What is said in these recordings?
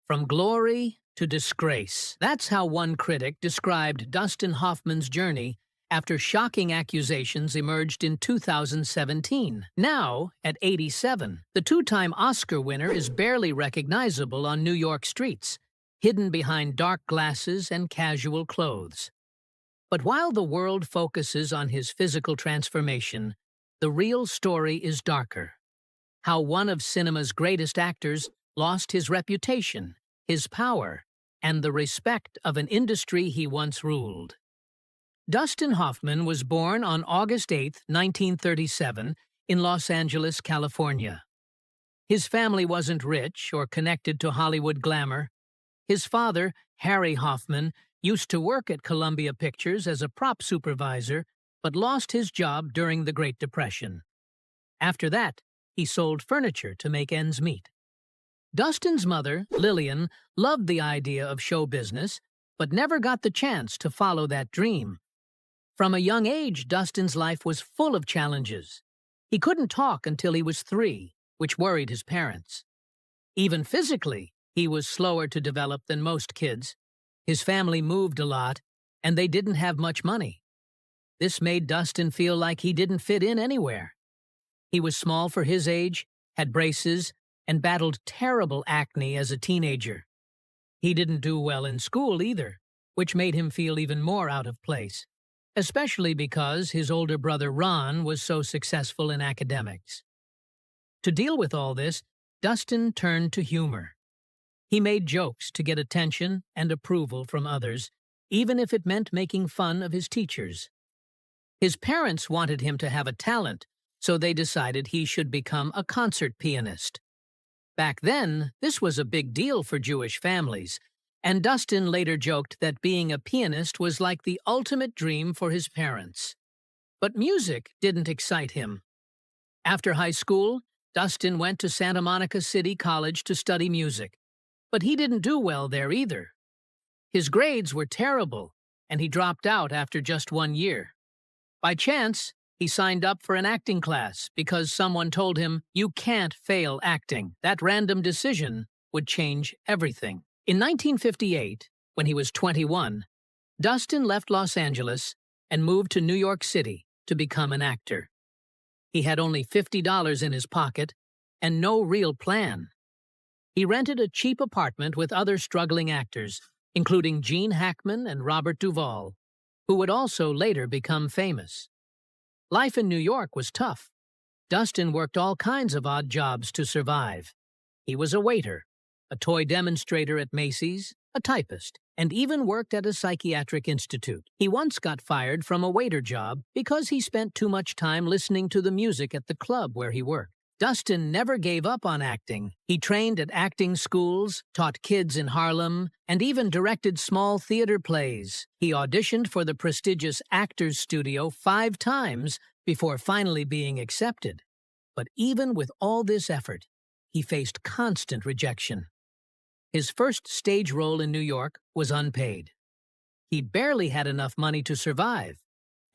From glory to disgrace. That's how one critic described Dustin Hoffman's journey after shocking accusations emerged in 2017. Now, at 87, the two-time Oscar winner is barely recognizable on New York streets, hidden behind dark glasses and casual clothes. But while the world focuses on his physical transformation, the real story is darker. How one of cinema's greatest actors lost his reputation, his power, and the respect of an industry he once ruled. Dustin Hoffman was born on August 8, 1937, in Los Angeles, California. His family wasn't rich or connected to Hollywood glamour. His father, Harry Hoffman, used to work at Columbia Pictures as a prop supervisor, but lost his job during the Great Depression. After that, he sold furniture to make ends meet. Dustin's mother, Lillian, loved the idea of show business, but never got the chance to follow that dream. From a young age, Dustin's life was full of challenges. He couldn't talk until he was 3, which worried his parents. Even physically, he was slower to develop than most kids. His family moved a lot, and they didn't have much money. This made Dustin feel like he didn't fit in anywhere. He was small for his age, had braces, and battled terrible acne as a teenager. He didn't do well in school either, which made him feel even more out of place, especially because his older brother Ron was so successful in academics. To deal with all this, Dustin turned to humor. He made jokes to get attention and approval from others, even if it meant making fun of his teachers. His parents wanted him to have a talent, so they decided he should become a concert pianist. Back then, this was a big deal for Jewish families, and Dustin later joked that being a pianist was like the ultimate dream for his parents. But music didn't excite him. After high school, Dustin went to Santa Monica City College to study music, but he didn't do well there either. His grades were terrible, and he dropped out after just 1 year. By chance, he signed up for an acting class because someone told him, "You can't fail acting." That random decision would change everything. In 1958, when he was 21, Dustin left Los Angeles and moved to New York City to become an actor. He had only $50 in his pocket and no real plan. He rented a cheap apartment with other struggling actors, including Gene Hackman and Robert Duvall, who would also later become famous. Life in New York was tough. Dustin worked all kinds of odd jobs to survive. He was a waiter, a toy demonstrator at Macy's, a typist, and even worked at a psychiatric institute. He once got fired from a waiter job because he spent too much time listening to the music at the club where he worked. Dustin never gave up on acting. He trained at acting schools, taught kids in Harlem, and even directed small theater plays. He auditioned for the prestigious Actors Studio 5 times before finally being accepted. But even with all this effort, he faced constant rejection. His first stage role in New York was unpaid. He barely had enough money to survive,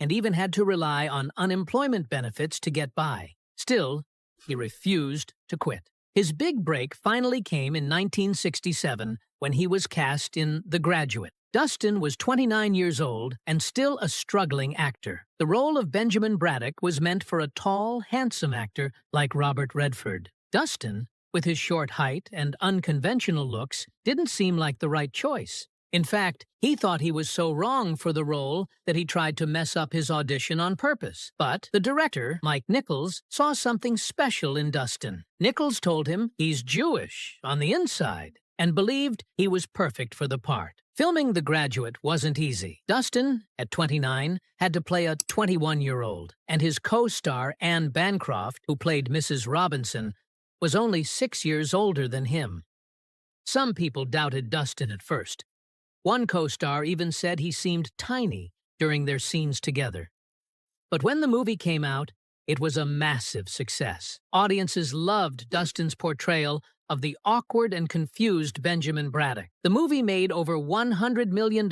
and even had to rely on unemployment benefits to get by. Still, he refused to quit. His big break finally came in 1967 when he was cast in The Graduate. Dustin was 29 years old and still a struggling actor. The role of Benjamin Braddock was meant for a tall, handsome actor like Robert Redford. Dustin, with his short height and unconventional looks, didn't seem like the right choice. In fact, he thought he was so wrong for the role that he tried to mess up his audition on purpose. But the director, Mike Nichols, saw something special in Dustin. Nichols told him he's Jewish on the inside and believed he was perfect for the part. Filming The Graduate wasn't easy. Dustin, at 29, had to play a 21-year-old, and his co-star, Anne Bancroft, who played Mrs. Robinson, was only 6 years older than him. Some people doubted Dustin at first. One co-star even said he seemed tiny during their scenes together. But when the movie came out, it was a massive success. Audiences loved Dustin's portrayal of the awkward and confused Benjamin Braddock. The movie made over $100 million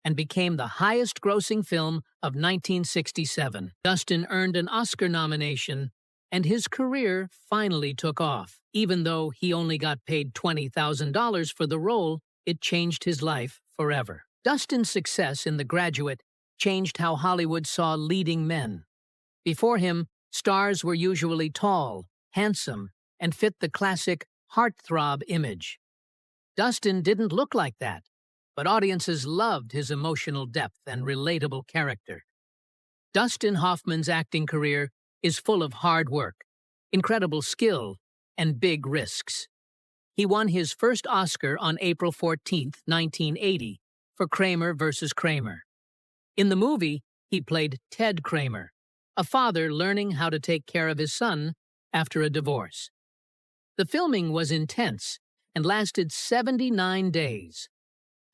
and became the highest-grossing film of 1967. Dustin earned an Oscar nomination, and his career finally took off. Even though he only got paid $20,000 for the role, it changed his life forever. Dustin's success in The Graduate changed how Hollywood saw leading men. Before him, stars were usually tall, handsome, and fit the classic heartthrob image. Dustin didn't look like that, but audiences loved his emotional depth and relatable character. Dustin Hoffman's acting career is full of hard work, incredible skill, and big risks. He won his first Oscar on April 14, 1980, for Kramer versus Kramer. In the movie, he played Ted Kramer, a father learning how to take care of his son after a divorce. The filming was intense and lasted 79 days.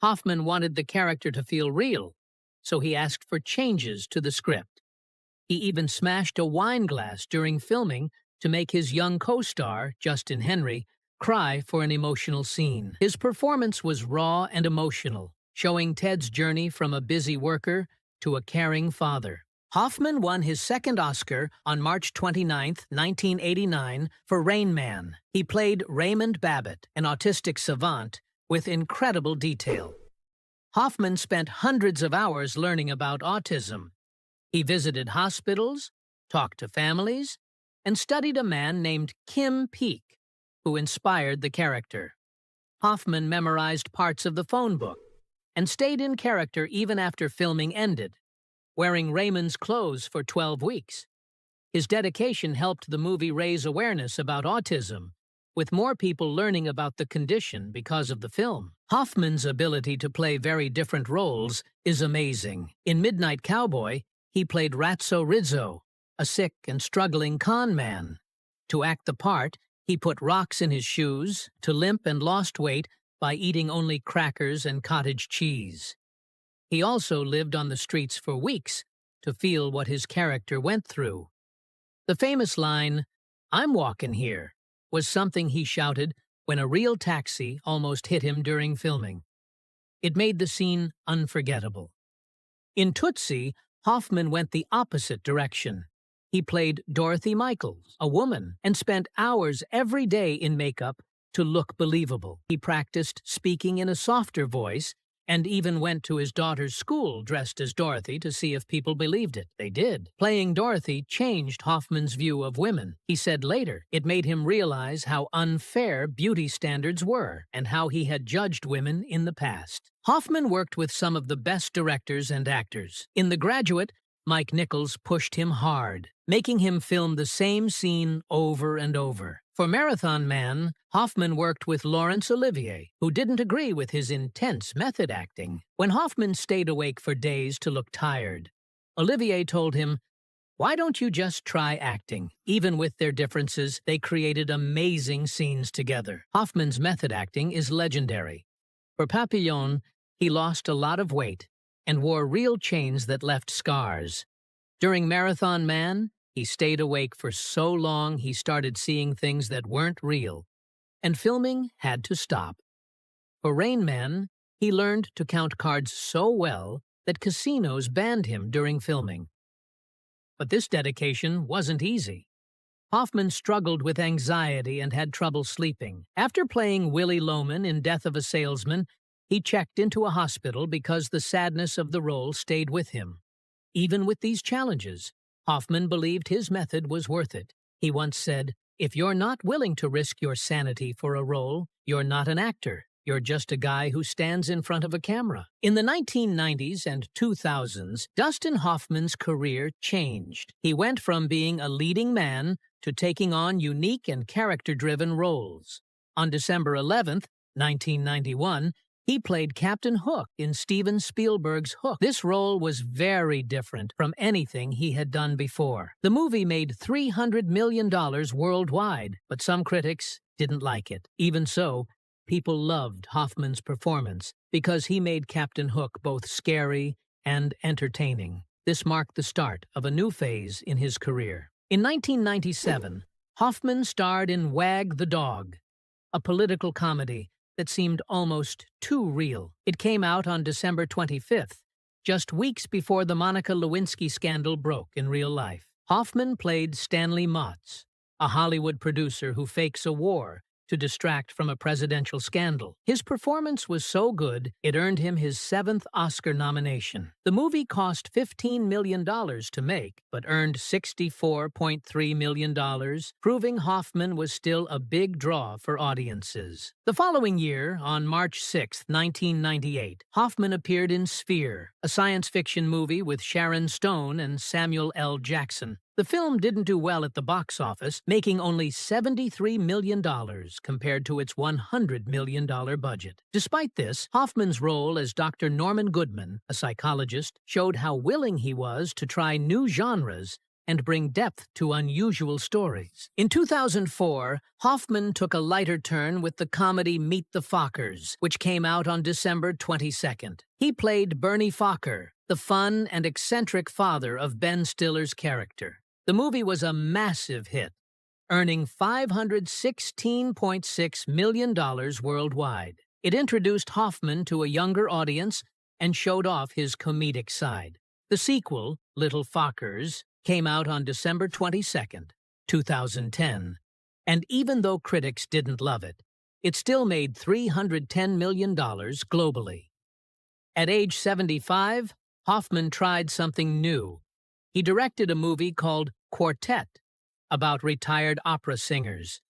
Hoffman wanted the character to feel real, so he asked for changes to the script. He even smashed a wine glass during filming to make his young co-star, Justin Henry, cry for an emotional scene. His performance was raw and emotional, showing Ted's journey from a busy worker to a caring father. Hoffman won his second Oscar on March 29, 1989, for Rain Man. He played Raymond Babbitt, an autistic savant, with incredible detail. Hoffman spent hundreds of hours learning about autism. He visited hospitals, talked to families, and studied a man named Kim Peek, who inspired the character. Hoffman memorized parts of the phone book and stayed in character even after filming ended, wearing Raymond's clothes for 12 weeks. His dedication helped the movie raise awareness about autism, with more people learning about the condition because of the film. Hoffman's ability to play very different roles is amazing. In Midnight Cowboy, he played Ratso Rizzo, a sick and struggling con man. To act the part, he put rocks in his shoes, to limp and lost weight by eating only crackers and cottage cheese. He also lived on the streets for weeks to feel what his character went through. The famous line, "I'm walking here," was something he shouted when a real taxi almost hit him during filming. It made the scene unforgettable. In Tootsie, Hoffman went the opposite direction. He played Dorothy Michaels, a woman, and spent hours every day in makeup to look believable. He practiced speaking in a softer voice and even went to his daughter's school dressed as Dorothy to see if people believed it. They did. Playing Dorothy changed Hoffman's view of women. He said later, it made him realize how unfair beauty standards were and how he had judged women in the past. Hoffman worked with some of the best directors and actors. In The Graduate, Mike Nichols pushed him hard, making him film the same scene over and over. For Marathon Man, Hoffman worked with Laurence Olivier, who didn't agree with his intense method acting. When Hoffman stayed awake for days to look tired, Olivier told him, "Why don't you just try acting?" Even with their differences, they created amazing scenes together. Hoffman's method acting is legendary. For Papillon, he lost a lot of weight and wore real chains that left scars. During Marathon Man, he stayed awake for so long he started seeing things that weren't real, and filming had to stop. For Rain Man, he learned to count cards so well that casinos banned him during filming. But this dedication wasn't easy. Hoffman struggled with anxiety and had trouble sleeping. After playing Willie Loman in Death of a Salesman, he checked into a hospital because the sadness of the role stayed with him. Even with these challenges, Hoffman believed his method was worth it. He once said, "If you're not willing to risk your sanity for a role, you're not an actor. You're just a guy who stands in front of a camera." In the 1990s and 2000s, Dustin Hoffman's career changed. He went from being a leading man to taking on unique and character-driven roles. On December 11, 1991, he played Captain Hook in Steven Spielberg's Hook. This role was very different from anything he had done before. The movie made $300 million worldwide, but some critics didn't like it. Even so, people loved Hoffman's performance because he made Captain Hook both scary and entertaining. This marked the start of a new phase in his career. In 1997, Hoffman starred in Wag the Dog, a political comedy that seemed almost too real. It came out on December 25th, just weeks before the Monica Lewinsky scandal broke in real life. Hoffman played Stanley Motz, a Hollywood producer who fakes a war to distract from a presidential scandal. His performance was so good, it earned him his 7th Oscar nomination. The movie cost $15 million to make, but earned $64.3 million, proving Hoffman was still a big draw for audiences. The following year, on March 6, 1998, Hoffman appeared in Sphere, a science fiction movie with Sharon Stone and Samuel L. Jackson. The film didn't do well at the box office, making only $73 million compared to its $100 million budget. Despite this, Hoffman's role as Dr. Norman Goodman, a psychologist, showed how willing he was to try new genres and bring depth to unusual stories. In 2004, Hoffman took a lighter turn with the comedy Meet the Fockers, which came out on December 22nd. He played Bernie Focker, the fun and eccentric father of Ben Stiller's character. The movie was a massive hit, earning $516.6 million worldwide. It introduced Hoffman to a younger audience and showed off his comedic side. The sequel, Little Fockers, came out on December 22nd, 2010, and even though critics didn't love it, it still made $310 million globally. At age 75, Hoffman tried something new. He directed a movie called Quartet, about retired opera singers.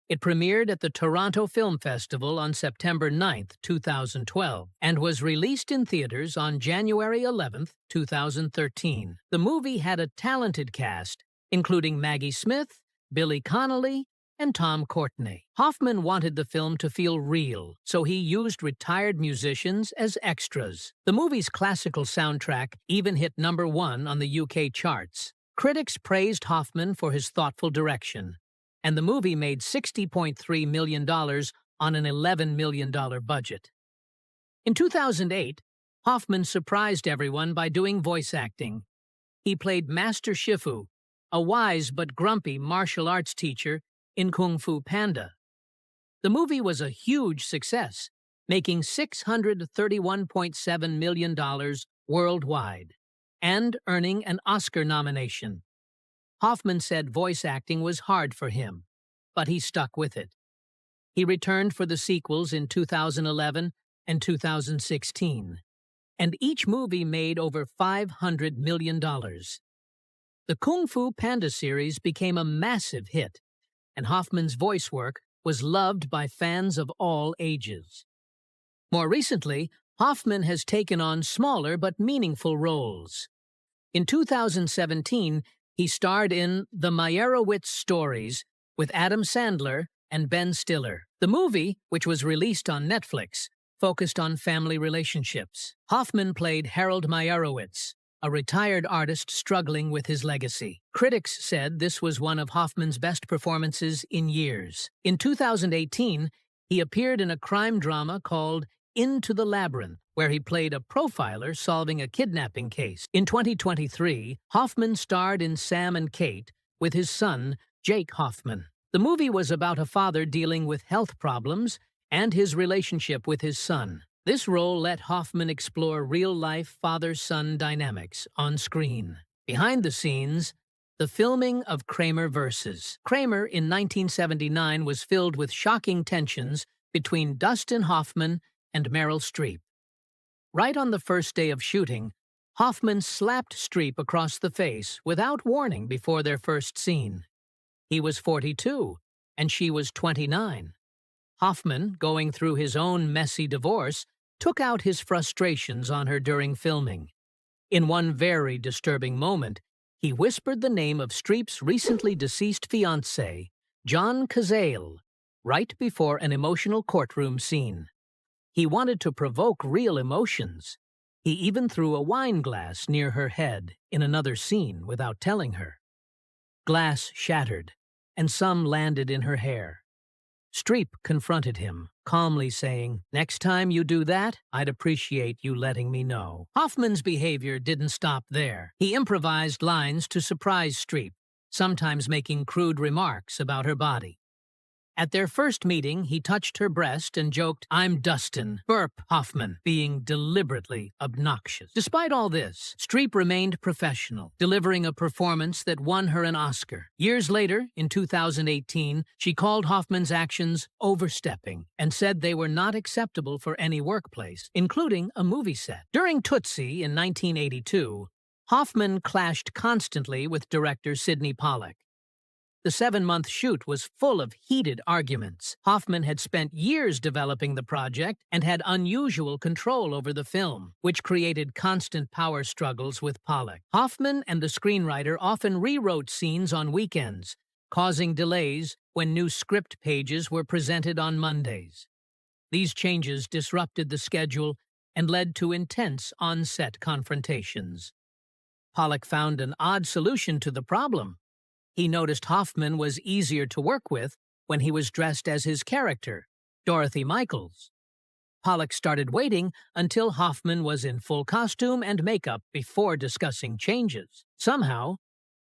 It premiered at the Toronto Film Festival on September 9, 2012, and was released in theaters on January 11, 2013. The movie had a talented cast, including Maggie Smith, Billy Connolly, and Tom Courtenay. Hoffman wanted the film to feel real, so he used retired musicians as extras. The movie's classical soundtrack even hit #1 on the UK charts. Critics praised Hoffman for his thoughtful direction, and the movie made $60.3 million on an $11 million budget. In 2008, Hoffman surprised everyone by doing voice acting. He played Master Shifu, a wise but grumpy martial arts teacher in Kung Fu Panda. The movie was a huge success, making $631.7 million worldwide and earning an Oscar nomination. Hoffman said voice acting was hard for him, but he stuck with it. He returned for the sequels in 2011 and 2016, and each movie made over $500 million. The Kung Fu Panda series became a massive hit, and Hoffman's voice work was loved by fans of all ages. More recently, Hoffman has taken on smaller but meaningful roles. In 2017, he starred in The Meyerowitz Stories with Adam Sandler and Ben Stiller. The movie, which was released on Netflix, focused on family relationships. Hoffman played Harold Meyerowitz, a retired artist struggling with his legacy. Critics said this was one of Hoffman's best performances in years. In 2018, he appeared in a crime drama called Into the Labyrinth, where he played a profiler solving a kidnapping case. In 2023, Hoffman starred in Sam and Kate with his son, Jake Hoffman. The movie was about a father dealing with health problems and his relationship with his son. This role let Hoffman explore real-life father-son dynamics on screen. Behind the scenes, the filming of Kramer vs. Kramer in 1979 was filled with shocking tensions between Dustin Hoffman and Meryl Streep. Right on the first day of shooting, Hoffman slapped Streep across the face without warning before their first scene. He was 42, and she was 29. Hoffman, going through his own messy divorce, took out his frustrations on her during filming. In one very disturbing moment, he whispered the name of Streep's recently deceased fiancé, John Cazale, right before an emotional courtroom scene. He wanted to provoke real emotions. He even threw a wine glass near her head in another scene without telling her. Glass shattered, and some landed in her hair. Streep confronted him, calmly saying, "Next time you do that, I'd appreciate you letting me know." Hoffman's behavior didn't stop there. He improvised lines to surprise Streep, sometimes making crude remarks about her body. At their first meeting, he touched her breast and joked, "I'm Dustin Hoffman," being deliberately obnoxious. Despite all this, Streep remained professional, delivering a performance that won her an Oscar. Years later, in 2018, she called Hoffman's actions overstepping and said they were not acceptable for any workplace, including a movie set. During Tootsie in 1982, Hoffman clashed constantly with director Sidney Pollack. The 7-month shoot was full of heated arguments. Hoffman had spent years developing the project and had unusual control over the film, which created constant power struggles with Pollack. Hoffman and the screenwriter often rewrote scenes on weekends, causing delays when new script pages were presented on Mondays. These changes disrupted the schedule and led to intense on-set confrontations. Pollack found an odd solution to the problem. He noticed Hoffman was easier to work with when he was dressed as his character, Dorothy Michaels. Pollack started waiting until Hoffman was in full costume and makeup before discussing changes. Somehow,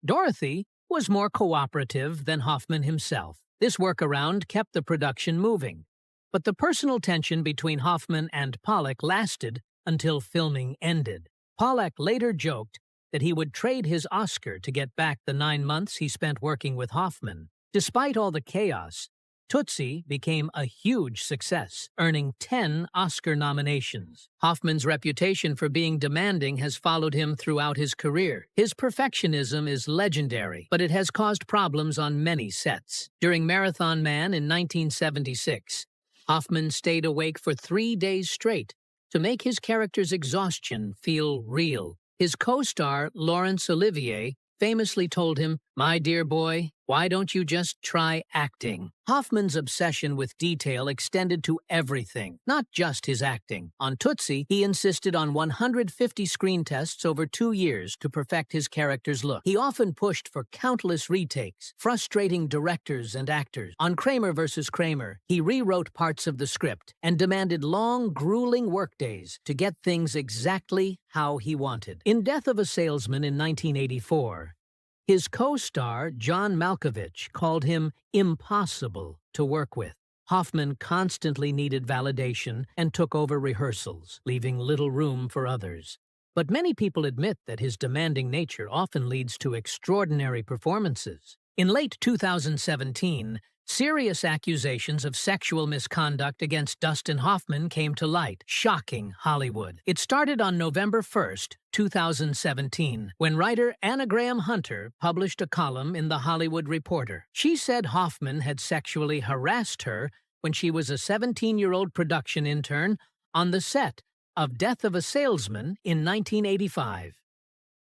Dorothy was more cooperative than Hoffman himself. This workaround kept the production moving, but the personal tension between Hoffman and Pollack lasted until filming ended. Pollack later joked that he would trade his Oscar to get back the 9 months he spent working with Hoffman. Despite all the chaos, Tootsie became a huge success, earning 10 Oscar nominations. Hoffman's reputation for being demanding has followed him throughout his career. His perfectionism is legendary, but it has caused problems on many sets. During Marathon Man in 1976, Hoffman stayed awake for 3 days straight to make his character's exhaustion feel real. His co-star, Laurence Olivier, famously told him, "My dear boy, why don't you just try acting?" Hoffman's obsession with detail extended to everything, not just his acting. On Tootsie, he insisted on 150 screen tests over 2 years to perfect his character's look. He often pushed for countless retakes, frustrating directors and actors. On Kramer vs. Kramer, he rewrote parts of the script and demanded long, grueling workdays to get things exactly how he wanted. In Death of a Salesman in 1984, his co-star, John Malkovich, called him impossible to work with. Hoffman constantly needed validation and took over rehearsals, leaving little room for others. But many people admit that his demanding nature often leads to extraordinary performances. In late 2017, serious accusations of sexual misconduct against Dustin Hoffman came to light, shocking Hollywood. It started on November 1st, 2017, when writer Anna Graham Hunter published a column in The Hollywood Reporter. She said Hoffman had sexually harassed her when she was a 17-year-old production intern on the set of Death of a Salesman in 1985.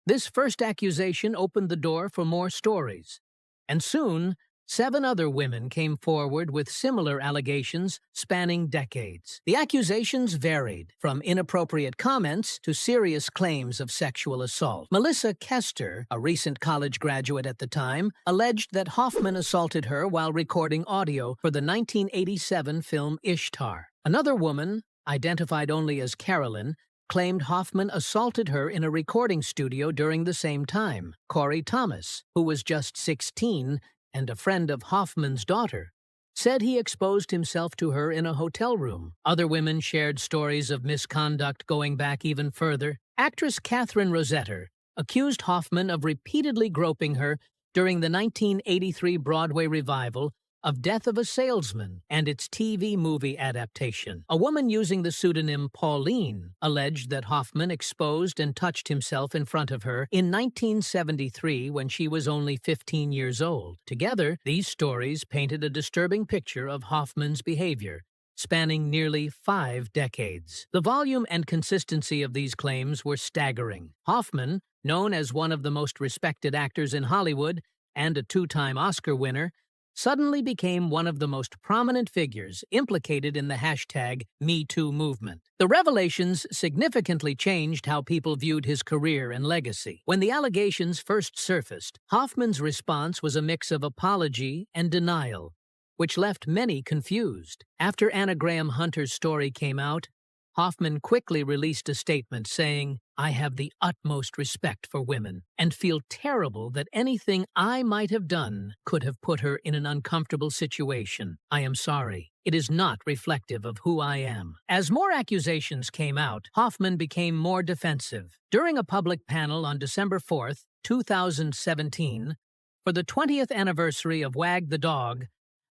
This first accusation opened the door for more stories, and soon 7 other women came forward with similar allegations spanning decades. The accusations varied, from inappropriate comments to serious claims of sexual assault. Melissa Kester, a recent college graduate at the time, alleged that Hoffman assaulted her while recording audio for the 1987 film Ishtar. Another woman, identified only as Carolyn, claimed Hoffman assaulted her in a recording studio during the same time. Corey Thomas, who was just 16, and a friend of Hoffman's daughter, said he exposed himself to her in a hotel room. Other women shared stories of misconduct going back even further. Actress Catherine Rosetter accused Hoffman of repeatedly groping her during the 1983 Broadway revival of Death of a Salesman and its TV movie adaptation. A woman using the pseudonym Pauline alleged that Hoffman exposed and touched himself in front of her in 1973 when she was only 15 years old. Together, these stories painted a disturbing picture of Hoffman's behavior, spanning nearly 5 decades. The volume and consistency of these claims were staggering. Hoffman, known as one of the most respected actors in Hollywood and a 2-time Oscar winner, suddenly became one of the most prominent figures implicated in the hashtag #MeToo movement. The revelations significantly changed how people viewed his career and legacy. When the allegations first surfaced, Hoffman's response was a mix of apology and denial, which left many confused. After Anna Graham Hunter's story came out, Hoffman quickly released a statement saying, "I have the utmost respect for women and feel terrible that anything I might have done could have put her in an uncomfortable situation. I am sorry. It is not reflective of who I am." As more accusations came out, Hoffman became more defensive. During a public panel on December 4th, 2017, for the 20th anniversary of Wag the Dog,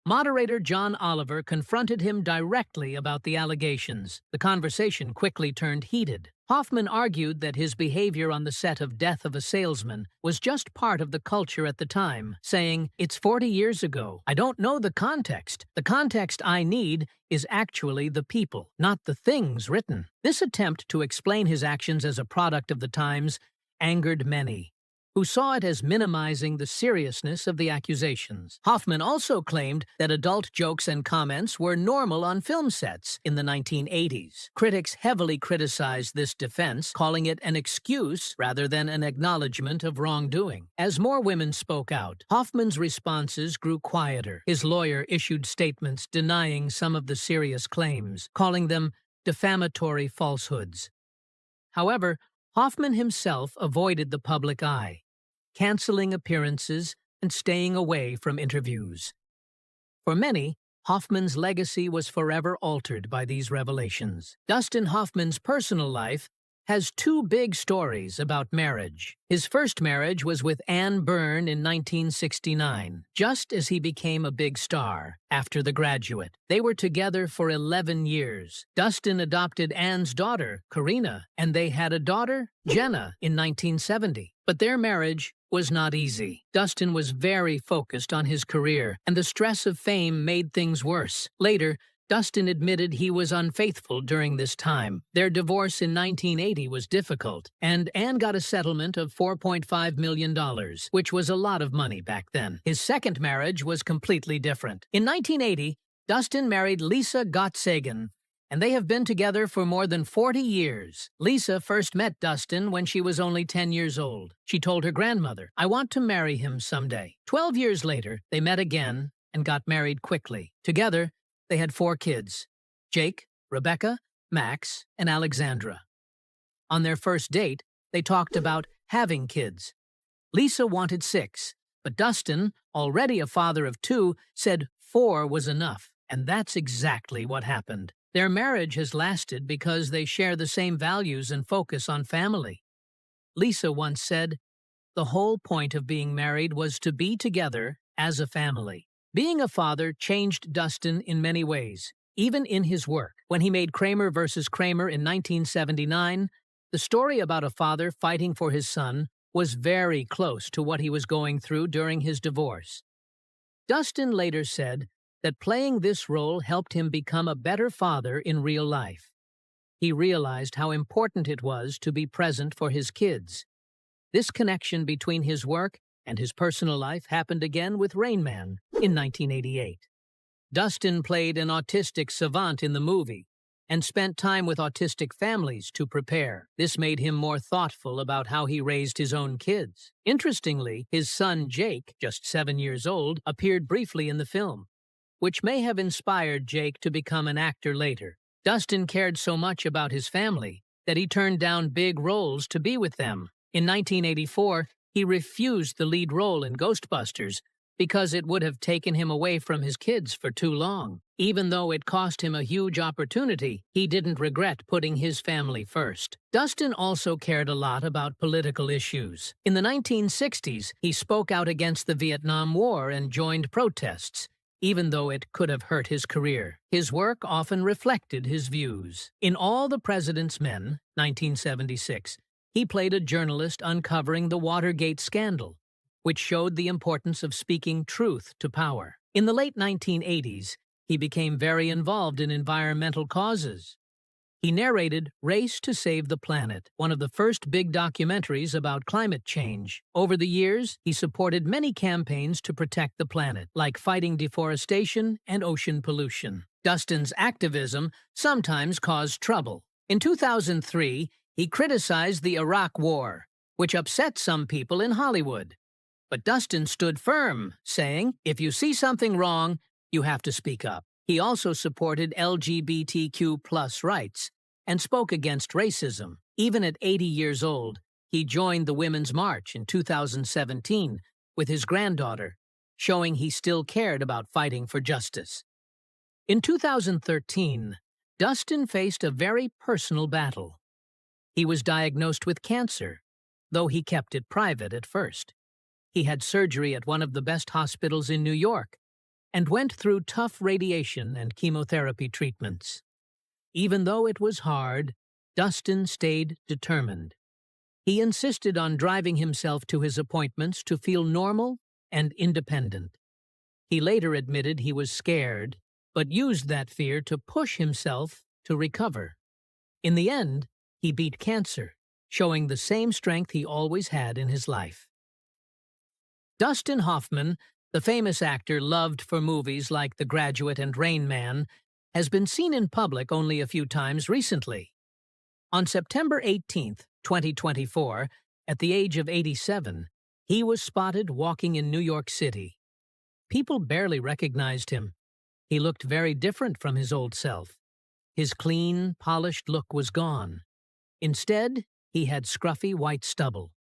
moderator John Oliver confronted him directly about the allegations. The conversation quickly turned heated. Hoffman argued that his behavior on the set of Death of a Salesman was just part of the culture at the time, saying, "It's 40 years ago. I don't know the context. The context I need is actually the people, not the things written." This attempt to explain his actions as a product of the times angered many, who saw it as minimizing the seriousness of the accusations. Hoffman also claimed that adult jokes and comments were normal on film sets in the 1980s. Critics heavily criticized this defense, calling it an excuse rather than an acknowledgement of wrongdoing. As more women spoke out, Hoffman's responses grew quieter. His lawyer issued statements denying some of the serious claims, calling them defamatory falsehoods. However, Hoffman himself avoided the public eye, canceling appearances and staying away from interviews. For many, Hoffman's legacy was forever altered by these revelations. Dustin Hoffman's personal life has two big stories about marriage. His first marriage was with Ann Byrne in 1969, just as he became a big star after The Graduate. They were together for 11 years. Dustin adopted Ann's daughter, Karina, and they had a daughter, Jenna, in 1970. But their marriage was not easy. Dustin was very focused on his career, and the stress of fame made things worse. Later, Dustin admitted he was unfaithful during this time. Their divorce in 1980 was difficult, and Ann got a settlement of $4.5 million, which was a lot of money back then. His second marriage was completely different. In 1980, Dustin married Lisa Gottsagen, and they have been together for more than 40 years. Lisa first met Dustin when she was only 10 years old. She told her grandmother, "I want to marry him someday." 12 years later, they met again and got married quickly. Together, they had 4 kids: Jake, Rebecca, Max, and Alexandra. On their first date, they talked about having kids. Lisa wanted 6, but Dustin, already a father of 2, said 4 was enough, and that's exactly what happened. Their marriage has lasted because they share the same values and focus on family. Lisa once said, "The whole point of being married was to be together as a family." Being a father changed Dustin in many ways, even in his work. When he made Kramer versus Kramer in 1979, the story about a father fighting for his son was very close to what he was going through during his divorce. Dustin later said that playing this role helped him become a better father in real life. He realized how important it was to be present for his kids. This connection between his work and his personal life happened again with Rain Man in 1988. Dustin played an autistic savant in the movie and spent time with autistic families to prepare. This made him more thoughtful about how he raised his own kids. Interestingly, his son Jake, just 7 years old, appeared briefly in the film, which may have inspired Jake to become an actor later. Dustin cared so much about his family that he turned down big roles to be with them. In 1984, he refused the lead role in Ghostbusters because it would have taken him away from his kids for too long. Even though it cost him a huge opportunity, he didn't regret putting his family first. Dustin also cared a lot about political issues. In the 1960s, he spoke out against the Vietnam War and joined protests, even though it could have hurt his career. His work often reflected his views. In All the President's Men, 1976, he played a journalist uncovering the Watergate scandal, which showed the importance of speaking truth to power. In the late 1980s, he became very involved in environmental causes. He narrated Race to Save the Planet, one of the first big documentaries about climate change. Over the years, he supported many campaigns to protect the planet, like fighting deforestation and ocean pollution. Dustin's activism sometimes caused trouble. In 2003, he criticized the Iraq War, which upset some people in Hollywood. But Dustin stood firm, saying, "If you see something wrong, you have to speak up." He also supported LGBTQ+ rights and spoke against racism. Even at 80 years old, he joined the Women's March in 2017 with his granddaughter, showing he still cared about fighting for justice. In 2013, Dustin faced a very personal battle. He was diagnosed with cancer, though he kept it private at first. He had surgery at one of the best hospitals in New York and went through tough radiation and chemotherapy treatments. Even though it was hard, Dustin stayed determined. He insisted on driving himself to his appointments to feel normal and independent. He later admitted he was scared, but used that fear to push himself to recover. In the end, he beat cancer, showing the same strength he always had in his life. Dustin Hoffman, the famous actor loved for movies like The Graduate and Rain Man, has been seen in public only a few times recently. On September 18, 2024, at the age of 87, he was spotted walking in New York City. People barely recognized him. He looked very different from his old self. His clean, polished look was gone. Instead, he had scruffy white stubble,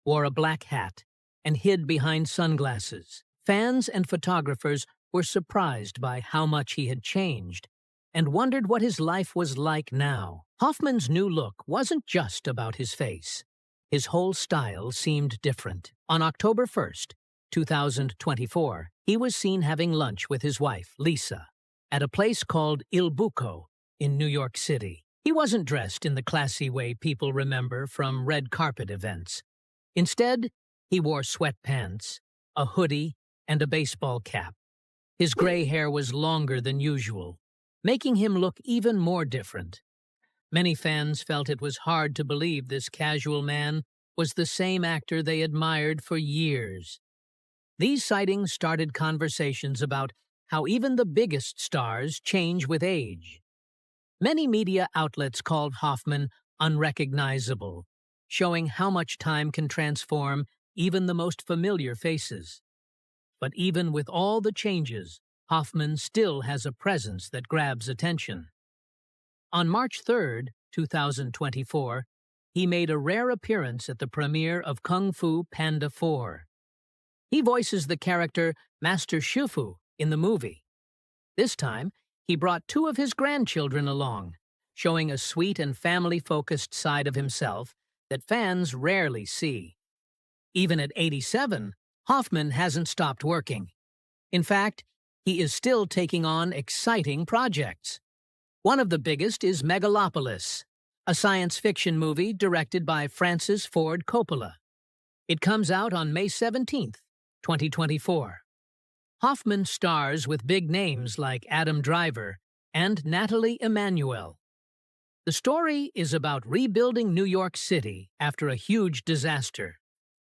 wore a black hat, and hid behind sunglasses. Fans and photographers were surprised by how much he had changed and wondered what his life was like now. Hoffman's new look wasn't just about his face. His whole style seemed different. On October 1st, 2024, he was seen having lunch with his wife, Lisa, at a place called Il Buco in New York City. He wasn't dressed in the classy way people remember from red carpet events. Instead, he wore sweatpants, a hoodie, and a baseball cap. His gray hair was longer than usual, making him look even more different. Many fans felt it was hard to believe this casual man was the same actor they admired for years. These sightings started conversations about how even the biggest stars change with age. Many media outlets called Hoffman unrecognizable, showing how much time can transform even the most familiar faces. But even with all the changes, Hoffman still has a presence that grabs attention. On March 3, 2024, he made a rare appearance at the premiere of Kung Fu Panda 4. He voices the character Master Shifu in the movie. This time, he brought two of his grandchildren along, showing a sweet and family-focused side of himself that fans rarely see. Even at 87, Hoffman hasn't stopped working. In fact, he is still taking on exciting projects. One of the biggest is Megalopolis, a science fiction movie directed by Francis Ford Coppola. It comes out on May 17, 2024. Hoffman stars with big names like Adam Driver and Natalie Emmanuel. The story is about rebuilding New York City after a huge disaster.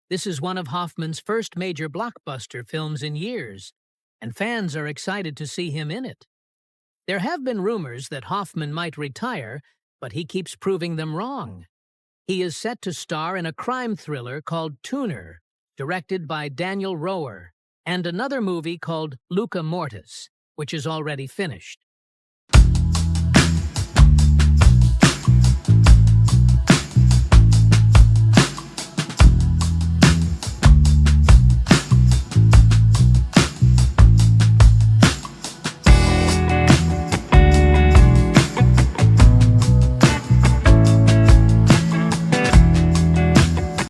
This is one of Hoffman's first major blockbuster films in years, and fans are excited to see him in it. There have been rumors that Hoffman might retire, but he keeps proving them wrong. He is set to star in a crime thriller called Tuner, directed by Daniel Roher, and another movie called Luca Mortis, which is already finished.